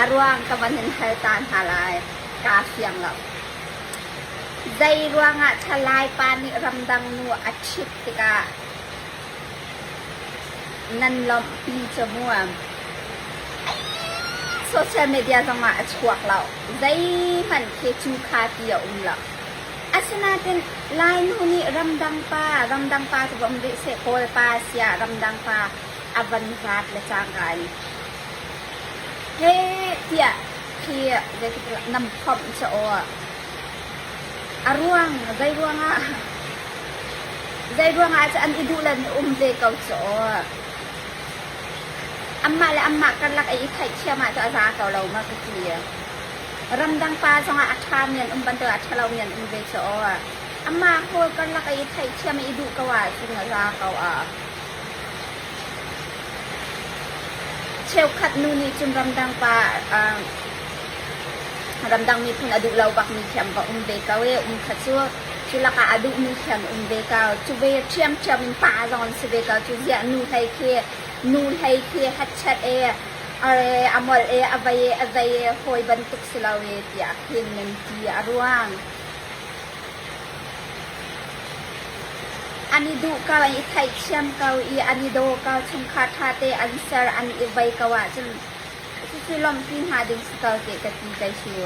aruang kabanin haltan halay kasyang law zay ruanga chalay pani ramdang nu achip tika nan lom pi chamuam social media zama achwak law zay man ke chu kha tia law asanatin lain huni ramdang pa to bom de se kol pa sia ramdang pa avan rat la changai he tia kia de nam khom cho aruang zai ruanga cha an idulan de kau cho amma kan lak ai thai chia ma cho za kau lo ma kia ramdang pa songa atham yan bantu athalaw yan ve cho amma ko kan lak ai thai chia ma idu kawa singa za kauเชลขัดนูนี่จุนรำดังปารำดังมีพุนอดุเราบักมีแคมกับเบกาเวขัดชัวจุลกาอดุมีแคมเบกาจุเวเทียมมินปาจอนสเบกาจุเสียนูไทเคฮัดชัดอะไรอมอลอวัยหอยบรรทุกสลาเวตียเห็นมันตีอรวงอันนี้ดูเกาอีไทยเชื่อมเกาอีอันนี้ดูเกาชมคาทาเตอันเซอร์อันอีใบเกาว่าจึงคือลองพิหาดึงสเกาเตกตีใจชัว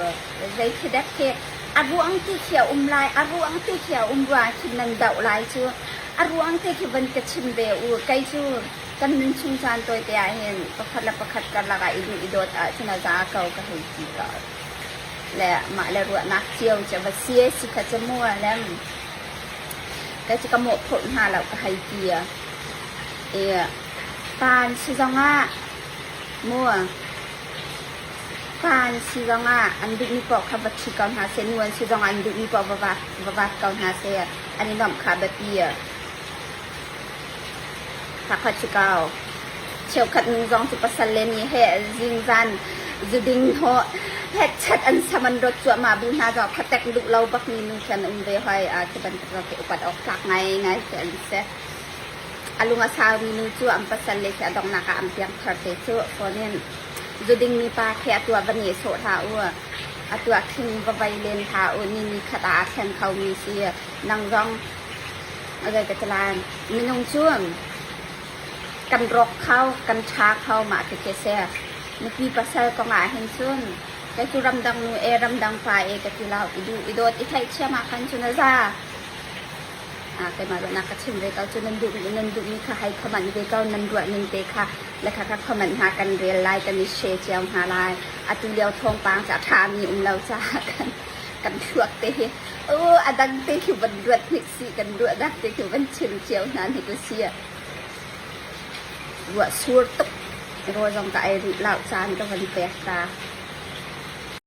ใจคิดได้แค่อารุอังที่เขียวลายอารุอังที่เขียวว่าคิดนังเดาลายชัวอารุอังที่คิดวันกระชิมเบอูไกชัวกันนึงชุมชนตัวเตียเห็นประคัดกันละกันอีดูชนะจาเกาก็เห็นจีเกาและมาแล้วรัวนักเชียวจะมาเสียสิขจะมัวแล้วก็จะกำหนดผลหาเราก็ให้เกียปานซิซองะมัวปานซิซองะอันดุมีปอกขับชิกอนหาเซนวนซิซองอันดุมีปอกบวาก่อนหาเซอันนี้น้องขาแบบเปียขับขัดชิกาเชียวขัดนึงจองสุปัสเลนีเฮจิงซันจุดิงโฮเฮ็ดชัดอันสมันรถจั่วมาบุญหาดอกพัดแตกลุกเราบักมีนุ่งเขียนเวหอยจะเป็นเราเก็บอุปออกจากไงเสียลิเซอลุงอาซามีนุ่งจั่วอันปัสเลเสียดองนาคาอันเพียงคาร์เตจั่วตอนนี้จุดิงมีปลาแค่ตัวบันเยโสท้าตัวคิงบวายเลนท้านี่มีขตาแทนเขามีเสียนังร้องอะไรกันจะลานมีนุ่งจั่วกันรกเข้ากันชาเข้ามาติเกเซมื่อกี้ภาษาก็ง่ายเห็นส่วนแต่จุรำดังนูรำดังไฟก็ที่เราอีโดอีไทยเชื่อมาคันชุนซาแต่มาดูนักชิมเลยก็จุนันดูมีค่ะให้ขมันเลยก็นันดูนินเตค่ะและค่ะขมันหากันเรียนไลน์กันนิเชเจียวหาไลน์ตุเลียวทองปางจากทามีเราจ้ากันช่วงเตะอดังเตะคิวบันดวดพิษีกันดวดดักเตะคิวบันชิมเจียวนั้นให้ก็เสียว่าสูดตุกรอยจงกายเราจานก็วันเปรตา